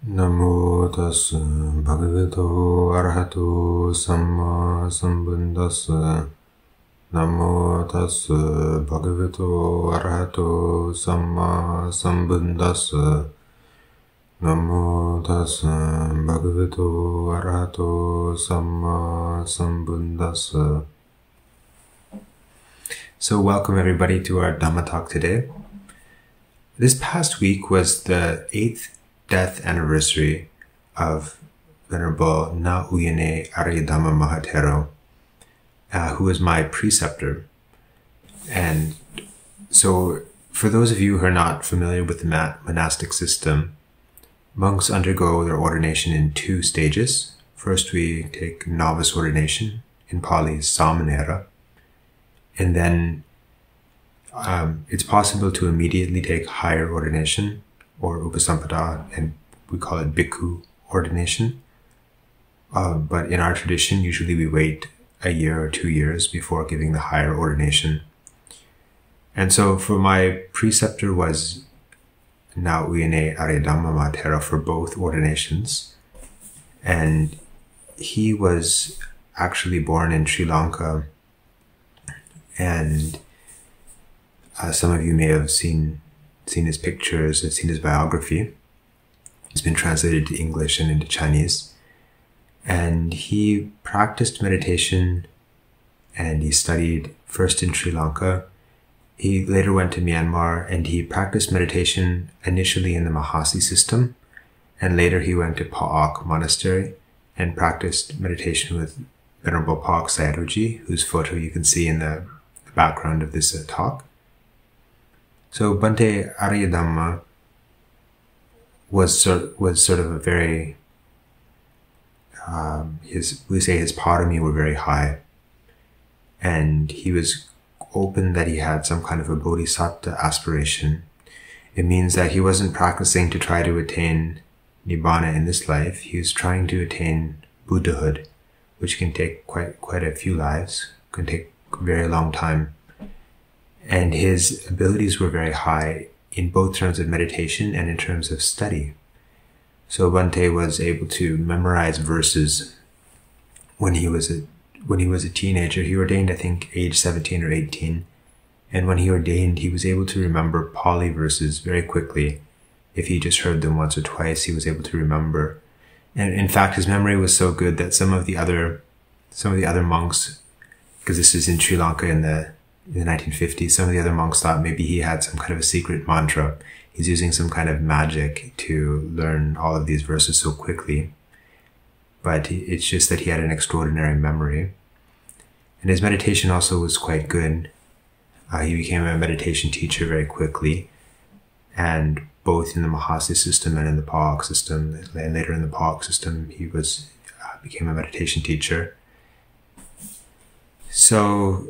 Namo tassa bhagavato arahato samma sambuddhassa. Namo tassa bhagavato arahato samma sambuddhassa. Namo tassa bhagavato arahato samma sambuddhassa. So welcome everybody to our Dhamma talk today. This past week was the 8th death anniversary of Venerable Na Uyene Aryadhamma Mahatero, who was my preceptor. And so for those of you who are not familiar with the monastic system, monks undergo their ordination in 2 stages. First, we take novice ordination, in Pali Samanera, and then it's possible to immediately take higher ordination, or upasampada, and we call it bhikkhu ordination. But in our tradition, usually we wait a year or 2 years before giving the higher ordination. And so for my preceptor was Na Uyene Aryadhamma Mahatero for both ordinations. And he was actually born in Sri Lanka. And some of you may have seen his pictures, have seen his biography. It's been translated to English and into Chinese. And he practiced meditation and he studied first in Sri Lanka. He later went to Myanmar and he practiced meditation initially in the Mahasi system. And later he went to Pa'ak Monastery and practiced meditation with Venerable Pa'ak Sayadaw, whose photo you can see in the background of this talk. So Bhante Aryadhamma was sort of a very, we say his parami were very high, and he was open that he had some kind of a bodhisattva aspiration. It means that he wasn't practicing to try to attain nibbana in this life. He was trying to attain Buddhahood, which can take quite a few lives, can take a very long time. And his abilities were very high in both terms of meditation and in terms of study. So Bhante was able to memorize verses when he was a teenager. He ordained, I think, age 17 or 18. And when he ordained, he was able to remember Pali verses very quickly. If he just heard them once or twice, he was able to remember. And in fact, his memory was so good that some of the other monks, because this is in Sri Lanka in the 1950s, some of the other monks thought maybe he had some kind of a secret mantra. He's using some kind of magic to learn all of these verses so quickly. But it's just that he had an extraordinary memory. And his meditation also was quite good. He became a meditation teacher very quickly. And both in the Mahasi system and in the Pa'ak system, and later in the Pa'ak system, he became a meditation teacher. So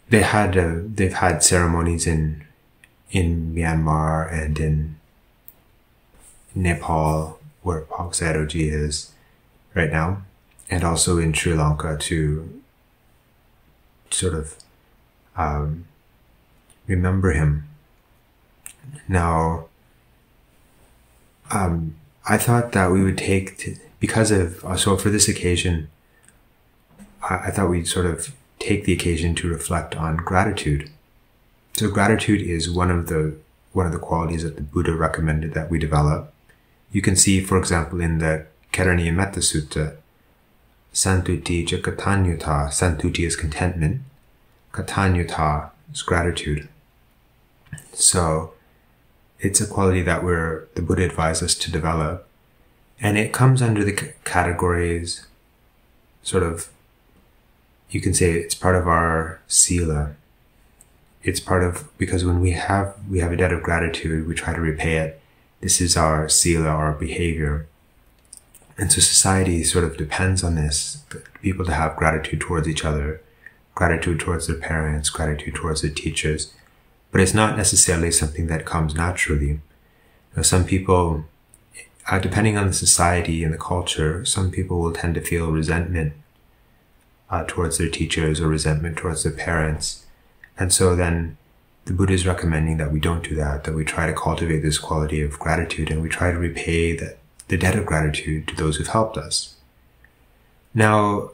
they've had ceremonies in Myanmar and in Nepal, where Pa'ak Sayadaw is right now, and also in Sri Lanka to sort of remember him. Now, I thought that we would so for this occasion, I thought we'd sort of take the occasion to reflect on gratitude. So gratitude is one of the qualities that the Buddha recommended that we develop. You can see, for example, in the Karaniya Metta Sutta, Santuti ja katanyuta. Santuti is contentment. Katanyuta is gratitude. So it's a quality that the Buddha advised us to develop. And it comes under the categories, sort of, you can say it's part of our sila. It's part of, because when we have a debt of gratitude, we try to repay it. This is our sila, our behavior. And so society sort of depends on this, people to have gratitude towards each other, gratitude towards their parents, gratitude towards their teachers. But it's not necessarily something that comes naturally. Some people, depending on the society and the culture, some people will tend to feel resentment towards their teachers or resentment towards their parents. And so then the Buddha is recommending that we don't do that, that we try to cultivate this quality of gratitude and we try to repay the debt of gratitude to those who've helped us. Now,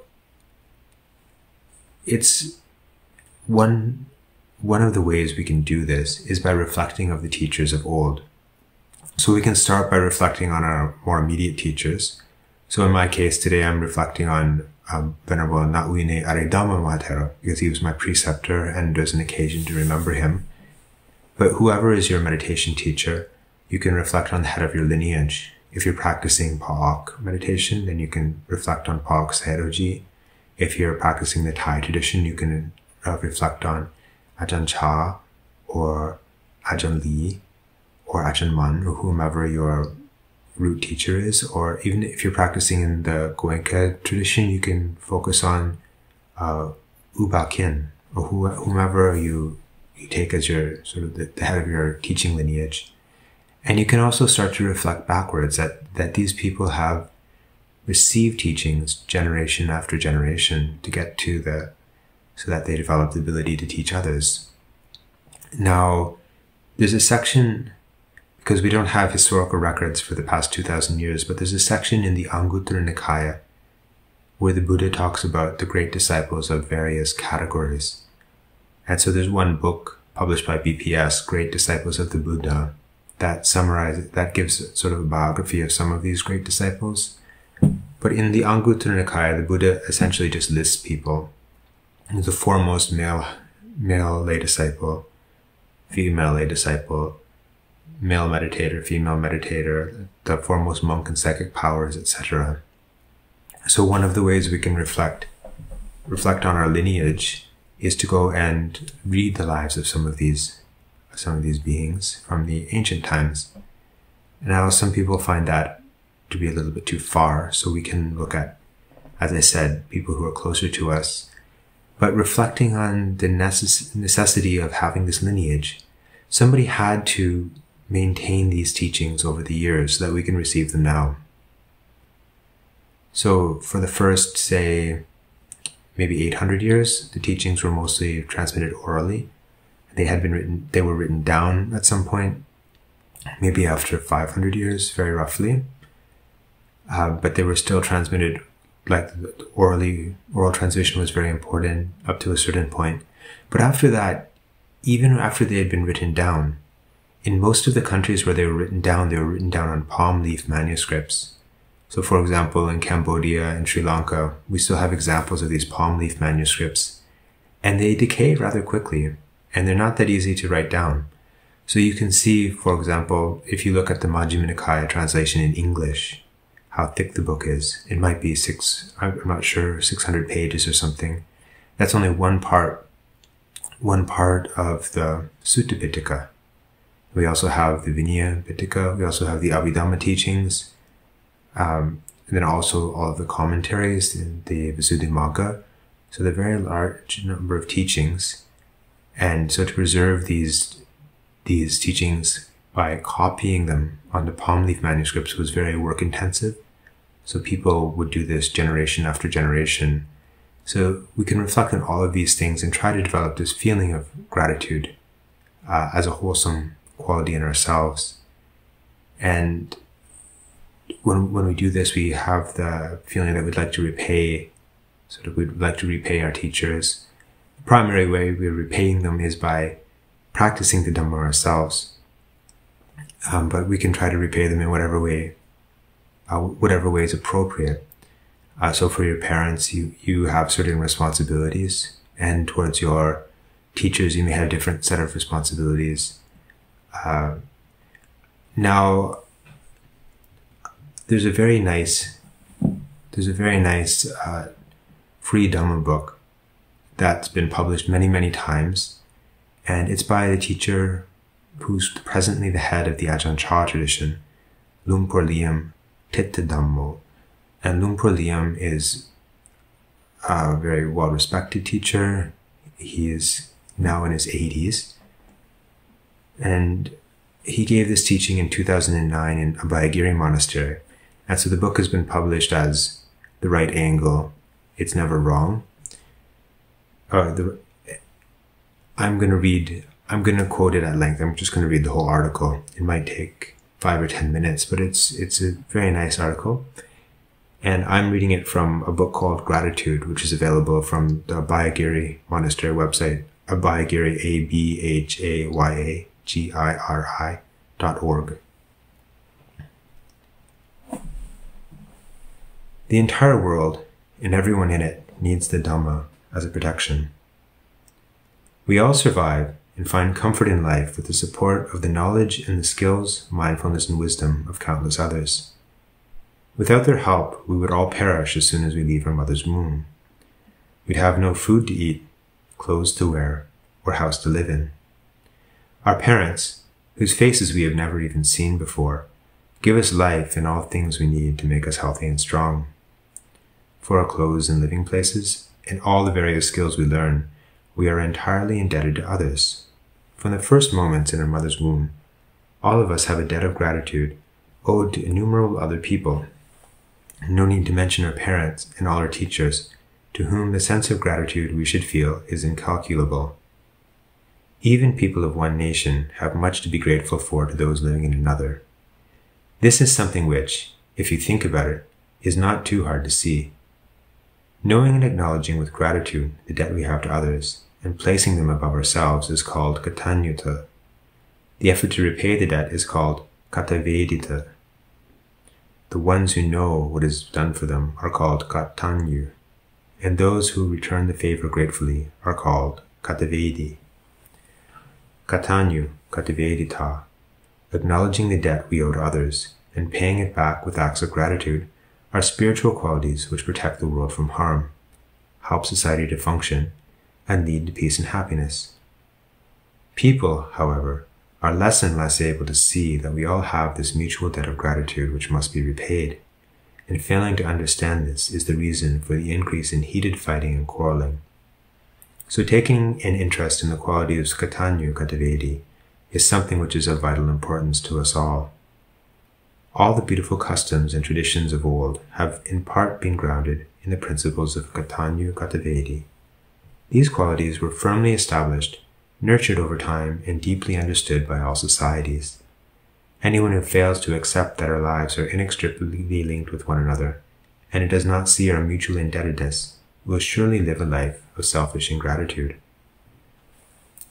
it's one of the ways we can do this is by reflecting of the teachers of old. So we can start by reflecting on our more immediate teachers. So in my case today, I'm reflecting on Venerable Nauine Americadhammasociety because he was my preceptor and there's an occasion to remember him. But whoever is your meditation teacher, you can reflect on the head of your lineage. If you're practicing Pa'ok meditation, then you can reflect on Pa'ok Sayadaw. If you're practicing the Thai tradition, you can reflect on Ajahn Chah or Ajahn Lee or Ajahn Mun or whomever your root teacher is. Or even if you're practicing in the Goenka tradition, you can focus on Uba Khin or whomever you take as your sort of the head of your teaching lineage. And you can also start to reflect backwards that these people have received teachings generation after generation to get to so that they develop the ability to teach others. Now, there's a section, because we don't have historical records for the past 2,000 years, but there's a section in the Anguttara Nikaya where the Buddha talks about the great disciples of various categories. And so there's one book published by BPS, Great Disciples of the Buddha, that gives sort of a biography of some of these great disciples. But in the Anguttara Nikaya, the Buddha essentially just lists people. The foremost male lay disciple, female lay disciple, male meditator, female meditator, the foremost monk and psychic powers, etc. So one of the ways we can reflect on our lineage is to go and read the lives of some of these beings from the ancient times. Now, some people find that to be a little bit too far, so we can look at, as I said, people who are closer to us, but reflecting on the necessity of having this lineage. Somebody had to maintain these teachings over the years so that we can receive them now. So for the first, say, maybe 800 years, the teachings were mostly transmitted orally. They were written down at some point, maybe after 500 years, very roughly. But they were still transmitted, like oral transmission was very important up to a certain point. But after that, even after they had been written down, in most of the countries where they were written down on palm leaf manuscripts. So for example, in Cambodia and Sri Lanka, we still have examples of these palm leaf manuscripts, and they decay rather quickly. And they're not that easy to write down. So you can see, for example, if you look at the Majjhima Nikaya translation in English, how thick the book is. It might be 600 pages or something. That's only one part of the Sutta Pitaka. We also have the Vinaya Pitaka. We also have the Abhidhamma teachings. And then also all of the commentaries, the Visuddhimagga. So the very large number of teachings. And so to preserve these teachings by copying them onto palm leaf manuscripts was very work intensive. So people would do this generation after generation. So we can reflect on all of these things and try to develop this feeling of gratitude as a wholesome quality in ourselves. And when we do this, we have the feeling that we'd like to repay our teachers. Primary way we're repaying them is by practicing the Dhamma ourselves. But we can try to repay them in whatever way is appropriate. So for your parents, you have certain responsibilities, and towards your teachers, you may have a different set of responsibilities. Now, there's a very nice free Dhamma book that's been published many, many times, and it's by the teacher who's presently the head of the Ajahn Chah tradition, Lumpur Liam Titta Dhammo. And Lumpur Liam is a very well-respected teacher. He is now in his 80s, and he gave this teaching in 2009 in Abhayagiri Monastery. And so the book has been published as The Right Angle, It's Never Wrong. I'm going to quote it at length. I'm just going to read the whole article. It might take 5 or 10 minutes, but it's a very nice article. And I'm reading it from a book called Gratitude, which is available from the Abhayagiri Monastery website, Abhayagiri, ABHAYAGIRI.org. The entire world and everyone in it needs the Dhamma as a protection. We all survive and find comfort in life with the support of the knowledge and the skills, mindfulness, and wisdom of countless others. Without their help, we would all perish as soon as we leave our mother's womb. We'd have no food to eat, clothes to wear, or house to live in. Our parents, whose faces we have never even seen before, give us life and all things we need to make us healthy and strong. For our clothes and living places, and all the various skills we learn, we are entirely indebted to others. From the first moments in our mother's womb, all of us have a debt of gratitude owed to innumerable other people. No need to mention our parents and all our teachers, to whom the sense of gratitude we should feel is incalculable. Even people of one nation have much to be grateful for to those living in another. This is something which, if you think about it, is not too hard to see. Knowing and acknowledging with gratitude the debt we have to others, and placing them above ourselves is called katanyuta. The effort to repay the debt is called katavedita. The ones who know what is done for them are called katanyu, and those who return the favor gratefully are called katavedi. Katanyu, katavedita, acknowledging the debt we owe to others, and paying it back with acts of gratitude, are spiritual qualities which protect the world from harm, help society to function, and lead to peace and happiness. People, however, are less and less able to see that we all have this mutual debt of gratitude which must be repaid, and failing to understand this is the reason for the increase in heated fighting and quarreling. So taking an interest in the quality of katanyu katavedi is something which is of vital importance to us all. All the beautiful customs and traditions of old have in part been grounded in the principles of katanyu katavedi. These qualities were firmly established, nurtured over time, and deeply understood by all societies. Anyone who fails to accept that our lives are inextricably linked with one another, and who does not see our mutual indebtedness, will surely live a life of selfish ingratitude.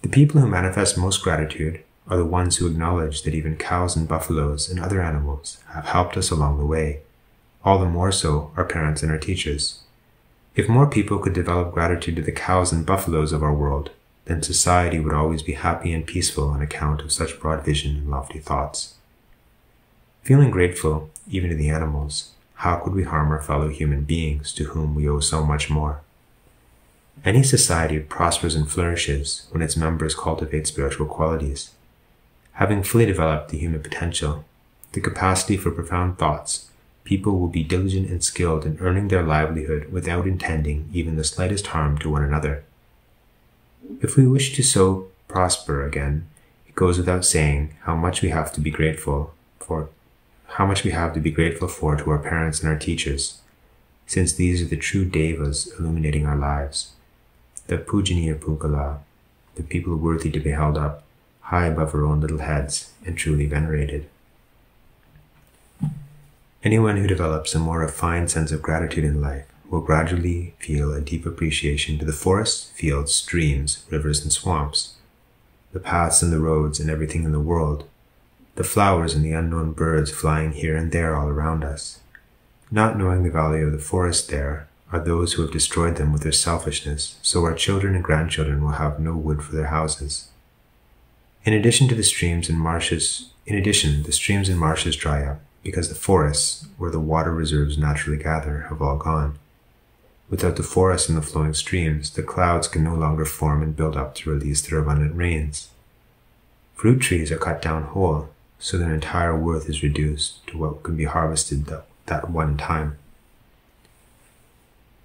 The people who manifest most gratitude are the ones who acknowledge that even cows and buffaloes and other animals have helped us along the way, all the more so our parents and our teachers. If more people could develop gratitude to the cows and buffaloes of our world, then society would always be happy and peaceful on account of such broad vision and lofty thoughts. Feeling grateful, even to the animals, how could we harm our fellow human beings to whom we owe so much more? Any society prospers and flourishes when its members cultivate spiritual qualities. Having fully developed the human potential, the capacity for profound thoughts, people will be diligent and skilled in earning their livelihood without intending even the slightest harm to one another. If we wish to so prosper again, it goes without saying how much we have to be grateful for to our parents and our teachers, since these are the true devas illuminating our lives, the pujaniya punkala, the people worthy to be held up high above our own little heads and truly venerated. Anyone who develops a more refined sense of gratitude in life will gradually feel a deep appreciation to the forests, fields, streams, rivers, and swamps, the paths and the roads and everything in the world, the flowers and the unknown birds flying here and there all around us. Not knowing the value of the forest there are those who have destroyed them with their selfishness, so our children and grandchildren will have no wood for their houses. The streams and marshes dry up, because the forests, where the water reserves naturally gather, have all gone. Without the forests and the flowing streams, the clouds can no longer form and build up to release their abundant rains. Fruit trees are cut down whole, so their entire worth is reduced to what can be harvested that one time.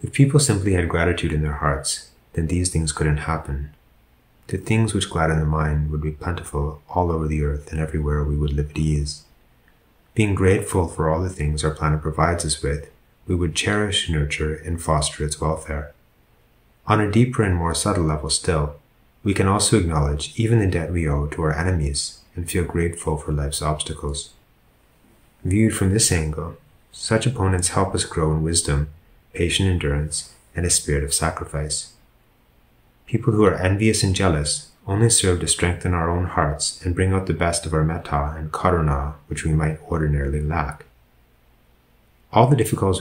If people simply had gratitude in their hearts, then these things couldn't happen. The things which gladden the mind would be plentiful all over the earth, and everywhere we would live at ease. Being grateful for all the things our planet provides us with, we would cherish, nurture, and foster its welfare. On a deeper and more subtle level still, we can also acknowledge even the debt we owe to our enemies and feel grateful for life's obstacles. Viewed from this angle, such opponents help us grow in wisdom, patient endurance, and a spirit of sacrifice. People who are envious and jealous only serve to strengthen our own hearts and bring out the best of our metta and karuna, which we might ordinarily lack. All the difficulties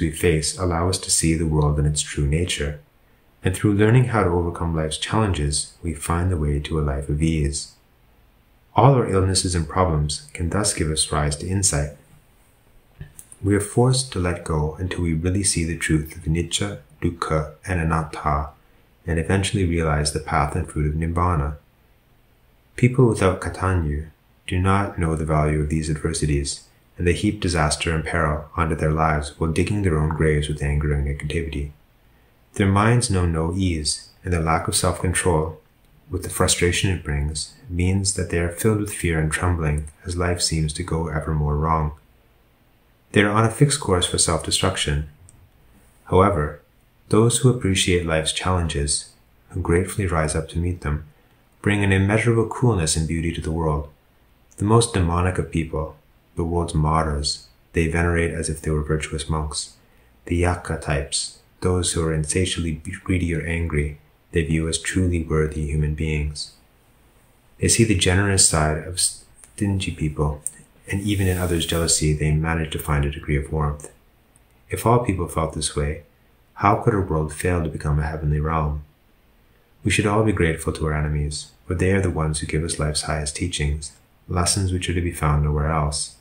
we face allow us to see the world in its true nature, and through learning how to overcome life's challenges, we find the way to a life of ease. All our illnesses and problems can thus give us rise to insight. We are forced to let go until we really see the truth of anicca, dukkha, and anatta, and eventually realize the path and fruit of nibbana. People without katanyu do not know the value of these adversities, and they heap disaster and peril onto their lives while digging their own graves with anger and negativity. Their minds know no ease, and their lack of self-control, with the frustration it brings, means that they are filled with fear and trembling as life seems to go ever more wrong. They are on a fixed course for self-destruction. However, those who appreciate life's challenges, who gratefully rise up to meet them, bring an immeasurable coolness and beauty to the world. The most demonic of people, the world's martyrs, they venerate as if they were virtuous monks. The yakka types, those who are insatiably greedy or angry, they view as truly worthy human beings. They see the generous side of stingy people, and even in others' jealousy, they manage to find a degree of warmth. If all people felt this way, how could our world fail to become a heavenly realm? We should all be grateful to our enemies, for they are the ones who give us life's highest teachings, lessons which are to be found nowhere else.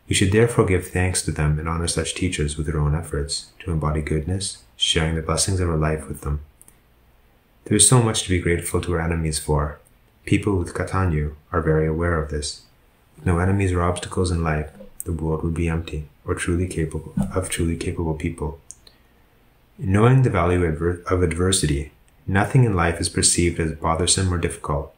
We should therefore give thanks to them and honor such teachers with their own efforts to embody goodness, sharing the blessings of our life with them. There is so much to be grateful to our enemies for. People with katanyu are very aware of this. With no enemies or obstacles in life, the world would be empty or truly capable people. In knowing the value of adversity, nothing in life is perceived as bothersome or difficult.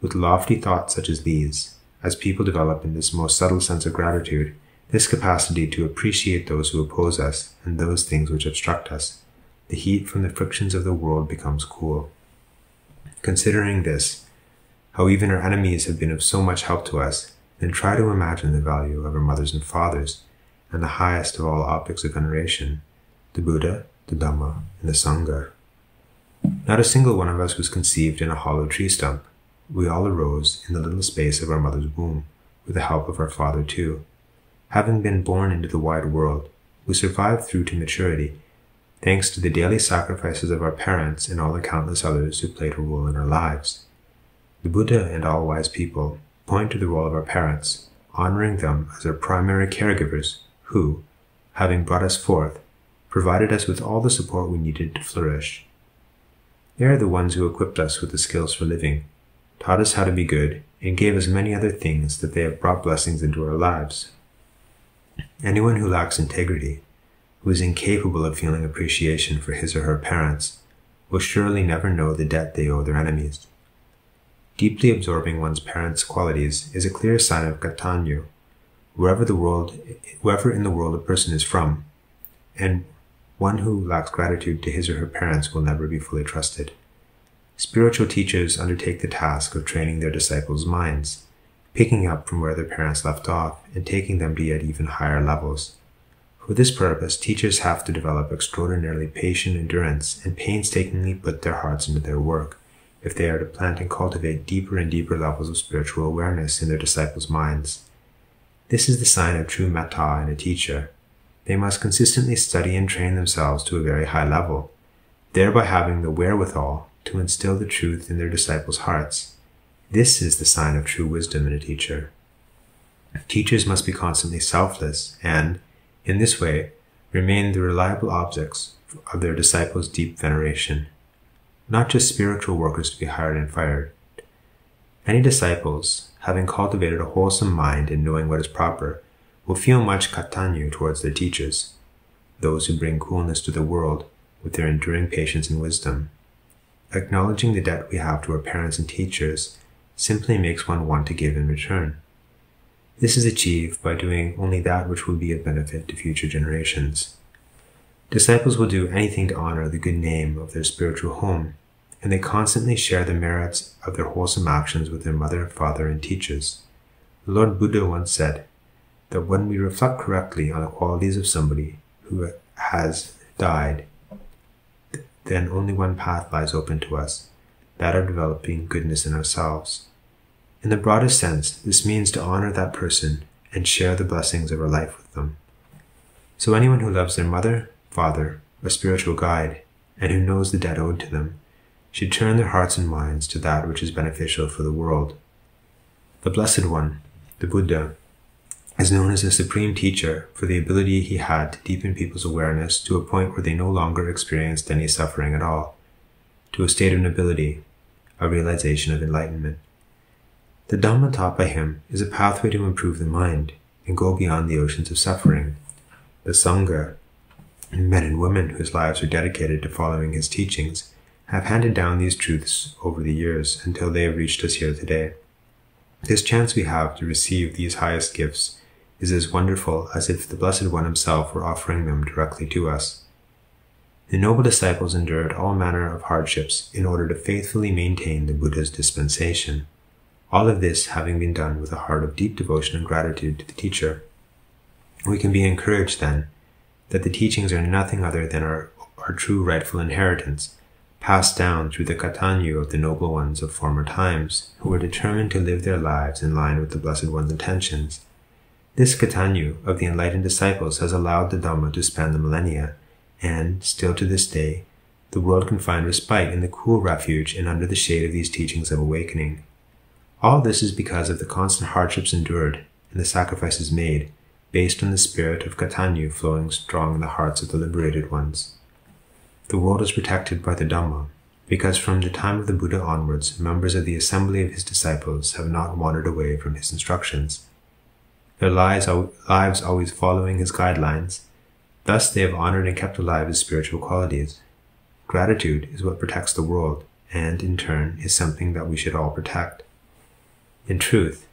With lofty thoughts such as these, as people develop in this most subtle sense of gratitude, this capacity to appreciate those who oppose us and those things which obstruct us, the heat from the frictions of the world becomes cool. Considering this, how even our enemies have been of so much help to us, then try to imagine the value of our mothers and fathers, and the highest of all objects of veneration, the Buddha, the Dhamma, and the Sangha. Not a single one of us was conceived in a hollow tree stump. We all arose in the little space of our mother's womb, with the help of our father too. Having been born into the wide world, we survived through to maturity, thanks to the daily sacrifices of our parents and all the countless others who played a role in our lives. The Buddha and all wise people point to the role of our parents, honoring them as our primary caregivers who, having brought us forth, provided us with all the support we needed to flourish. They are the ones who equipped us with the skills for living, taught us how to be good, and gave us many other things that they have brought blessings into our lives. Anyone who lacks integrity, who is incapable of feeling appreciation for his or her parents, will surely never know the debt they owe their enemies. Deeply absorbing one's parents' qualities is a clear sign of katanyu, wherever in the world a person is from, and one who lacks gratitude to his or her parents will never be fully trusted. Spiritual teachers undertake the task of training their disciples' minds, picking up from where their parents left off and taking them to yet even higher levels. For this purpose, teachers have to develop extraordinarily patient endurance and painstakingly put their hearts into their work if they are to plant and cultivate deeper and deeper levels of spiritual awareness in their disciples' minds. This is the sign of true metta in a teacher. They must consistently study and train themselves to a very high level, thereby having the wherewithal to instill the truth in their disciples' hearts. This is the sign of true wisdom in a teacher. Teachers must be constantly selfless and, in this way, remain the reliable objects of their disciples' deep veneration. Not just spiritual workers to be hired and fired. Any disciples, having cultivated a wholesome mind and knowing what is proper, will feel much katanyu towards their teachers, those who bring coolness to the world with their enduring patience and wisdom. Acknowledging the debt we have to our parents and teachers simply makes one want to give in return. This is achieved by doing only that which will be of benefit to future generations. Disciples will do anything to honor the good name of their spiritual home, and they constantly share the merits of their wholesome actions with their mother, father, and teachers. The Lord Buddha once said that when we reflect correctly on the qualities of somebody who has died, then only one path lies open to us, that of developing goodness in ourselves. In the broadest sense, this means to honor that person and share the blessings of our life with them. So anyone who loves their mother, father, or spiritual guide, and who knows the debt owed to them, should turn their hearts and minds to that which is beneficial for the world. The Blessed One, the Buddha, is known as the supreme teacher for the ability he had to deepen people's awareness to a point where they no longer experienced any suffering at all, to a state of nobility, a realization of enlightenment. The Dhamma taught by him is a pathway to improve the mind and go beyond the oceans of suffering. The Sangha, men and women whose lives are dedicated to following his teachings, have handed down these truths over the years until they have reached us here today. This chance we have to receive these highest gifts is as wonderful as if the Blessed One himself were offering them directly to us. The noble disciples endured all manner of hardships in order to faithfully maintain the Buddha's dispensation, all of this having been done with a heart of deep devotion and gratitude to the teacher. We can be encouraged, then, that the teachings are nothing other than our true rightful inheritance, passed down through the Katanyu of the noble ones of former times, who were determined to live their lives in line with the Blessed One's intentions. This Katanyu of the enlightened disciples has allowed the Dhamma to span the millennia, and, still to this day, the world can find respite in the cool refuge and under the shade of these teachings of awakening. All this is because of the constant hardships endured and the sacrifices made, based on the spirit of Katanyu flowing strong in the hearts of the liberated ones. The world is protected by the Dhamma, because from the time of the Buddha onwards, members of the assembly of his disciples have not wandered away from his instructions, their lives always following his guidelines. Thus they have honored and kept alive his spiritual qualities. Gratitude is what protects the world, and, in turn, is something that we should all protect. In truth,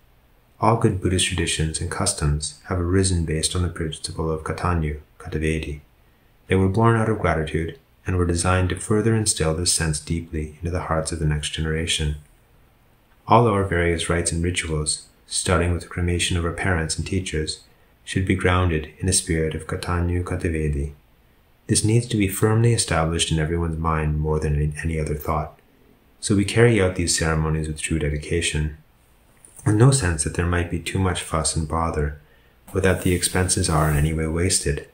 all good Buddhist traditions and customs have arisen based on the principle of Katanyu, Katavedi. They were born out of gratitude and were designed to further instill this sense deeply into the hearts of the next generation. All our various rites and rituals, starting with the cremation of our parents and teachers, should be grounded in a spirit of Katanyu Katavedi. This needs to be firmly established in everyone's mind more than in any other thought, so we carry out these ceremonies with true dedication, with no sense that there might be too much fuss and bother, or that the expenses are in any way wasted,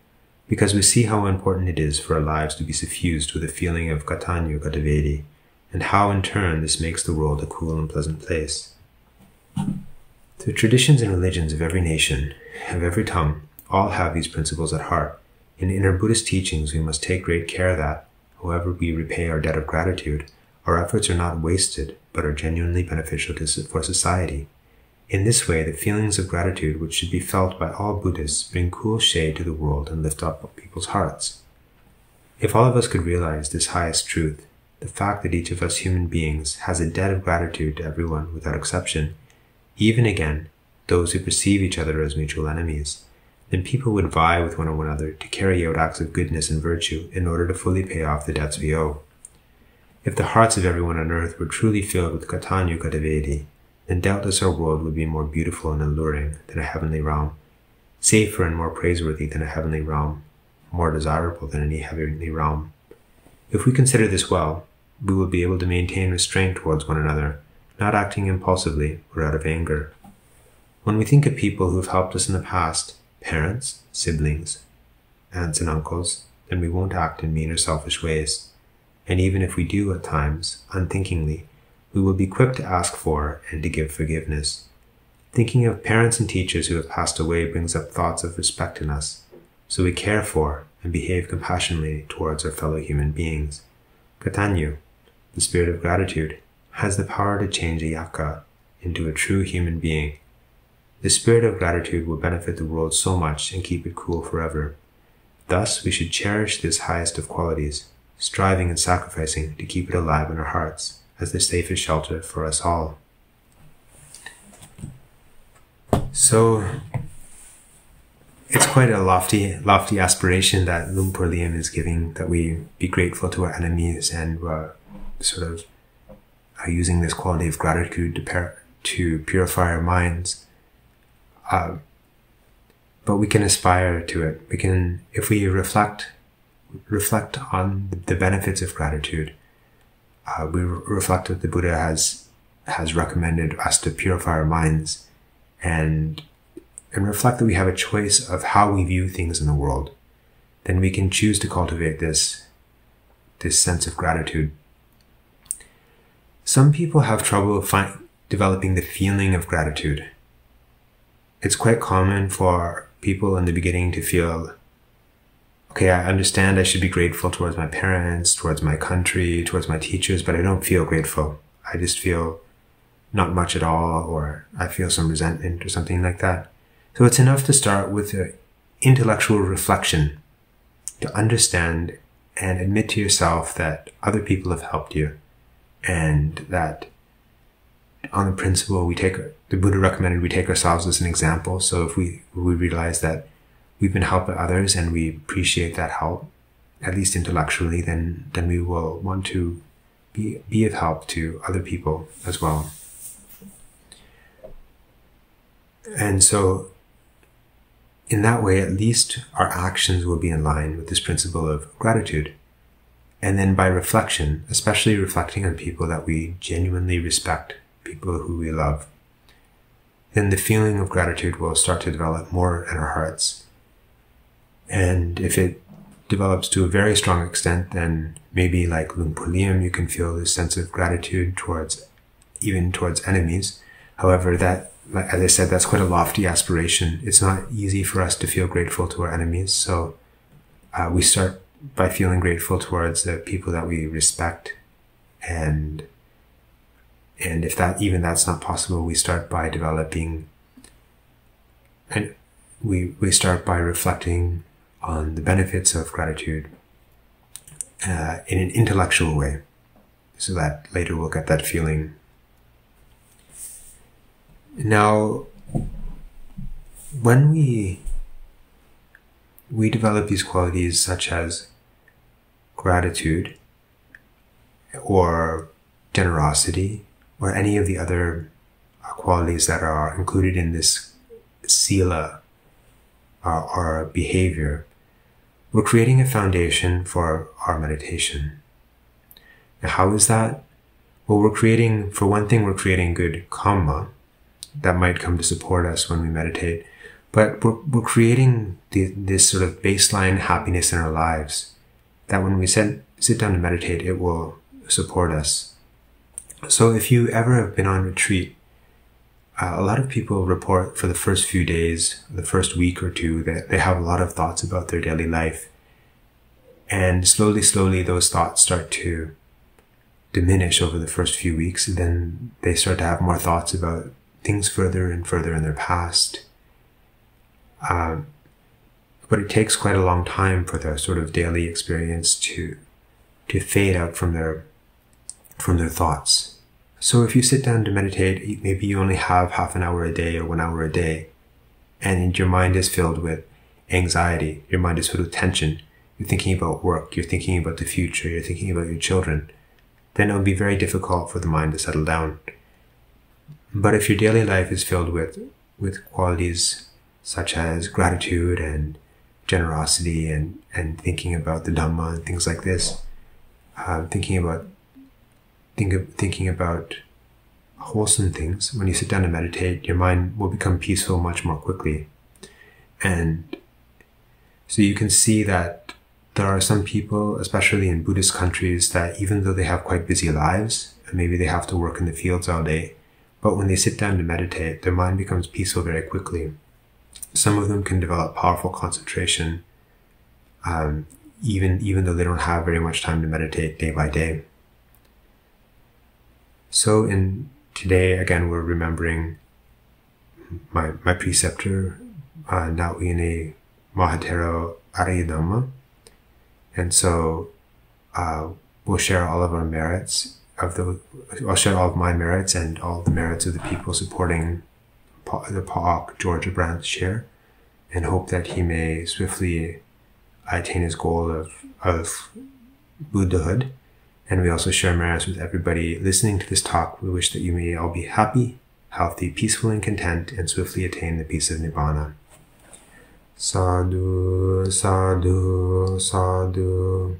because we see how important it is for our lives to be suffused with a feeling of Katanyu Katavedi, and how in turn this makes the world a cool and pleasant place. The traditions and religions of every nation, of every tongue, all have these principles at heart. In our Buddhist teachings we must take great care that, however we repay our debt of gratitude, our efforts are not wasted, but are genuinely beneficial for society. In this way, the feelings of gratitude which should be felt by all Buddhists bring cool shade to the world and lift up people's hearts. If all of us could realize this highest truth, the fact that each of us human beings has a debt of gratitude to everyone without exception, even again those who perceive each other as mutual enemies, then people would vie with one another to carry out acts of goodness and virtue in order to fully pay off the debts we owe. If the hearts of everyone on earth were truly filled with Katanyu Katavedi, then doubtless our world would be more beautiful and alluring than a heavenly realm, safer and more praiseworthy than a heavenly realm, more desirable than any heavenly realm. If we consider this well, we will be able to maintain restraint towards one another, not acting impulsively or out of anger. When we think of people who have helped us in the past, parents, siblings, aunts and uncles, then we won't act in mean or selfish ways. And even if we do at times, unthinkingly, we will be quick to ask for and to give forgiveness. Thinking of parents and teachers who have passed away brings up thoughts of respect in us, so we care for and behave compassionately towards our fellow human beings. Katanyu, the spirit of gratitude, has the power to change a yaka into a true human being. The spirit of gratitude will benefit the world so much and keep it cool forever. Thus we should cherish this highest of qualities, striving and sacrificing to keep it alive in our hearts as the safest shelter for us all. So, it's quite a lofty aspiration that Lumpur Liam is giving, that we be grateful to our enemies and using this quality of gratitude to purify our minds But we can aspire to it. We can, if we reflect on the benefits of gratitude. We reflect that the Buddha has recommended us to purify our minds and reflect that we have a choice of how we view things in the world. Then we can choose to cultivate this sense of gratitude. Some people have trouble developing the feeling of gratitude. It's quite common for people in the beginning to feel, okay, I understand I should be grateful towards my parents, towards my country, towards my teachers, but I don't feel grateful. I just feel not much at all, or I feel some resentment or something like that. So it's enough to start with an intellectual reflection to understand and admit to yourself that other people have helped you, and that on the principle the Buddha recommended we take ourselves as an example. So if we realize that we've been helped by others and we appreciate that help, at least intellectually, then we will want to be of help to other people as well. And so in that way, at least our actions will be in line with this principle of gratitude. And then by reflection, especially reflecting on people that we genuinely respect, people who we love, then the feeling of gratitude will start to develop more in our hearts. And if it develops to a very strong extent, then maybe like Lumpur Liam, you can feel this sense of gratitude even towards enemies. However, that, like, as I said, that's quite a lofty aspiration. It's not easy for us to feel grateful to our enemies. So we start by feeling grateful towards the people that we respect. And if that's not possible, we start by developing, and we start by reflecting on the benefits of gratitude in an intellectual way, so that later we'll get that feeling. Now, when we develop these qualities such as gratitude or generosity or any of the other qualities that are included in this sila or behavior, we're creating a foundation for our meditation. Now, how is that? Well, for one thing, we're creating good karma that might come to support us when we meditate, but we're creating this sort of baseline happiness in our lives that when we sit down to meditate, it will support us. So if you ever have been on retreat, a lot of people report for the first few days, the first week or two, that they have a lot of thoughts about their daily life. And slowly, those thoughts start to diminish over the first few weeks. And then they start to have more thoughts about things further and further in their past. But it takes quite a long time for their sort of daily experience to fade out from their thoughts. So if you sit down to meditate, maybe you only have half an hour a day or 1 hour a day, and your mind is filled with anxiety, your mind is filled with tension, you're thinking about work, you're thinking about the future, you're thinking about your children, then it will be very difficult for the mind to settle down. But if your daily life is filled with qualities such as gratitude and generosity and thinking about the Dhamma and things like this, thinking about wholesome things, when you sit down to meditate, your mind will become peaceful much more quickly. And so you can see that there are some people, especially in Buddhist countries, that even though they have quite busy lives, and maybe they have to work in the fields all day, but when they sit down to meditate, their mind becomes peaceful very quickly. Some of them can develop powerful concentration, even though they don't have very much time to meditate day by day. So today, again, we're remembering my preceptor, Nauine Mahatero Ariyadhamma. And so we'll share all of our merits I'll share all of my merits and all the merits of the people supporting the Pa'ak Georgia branch here, and hope that he may swiftly attain his goal of Buddhahood. And we also share merits with everybody listening to this talk. We wish that you may all be happy, healthy, peaceful, and content, and swiftly attain the peace of Nibbana. Sadhu, sadhu, sadhu.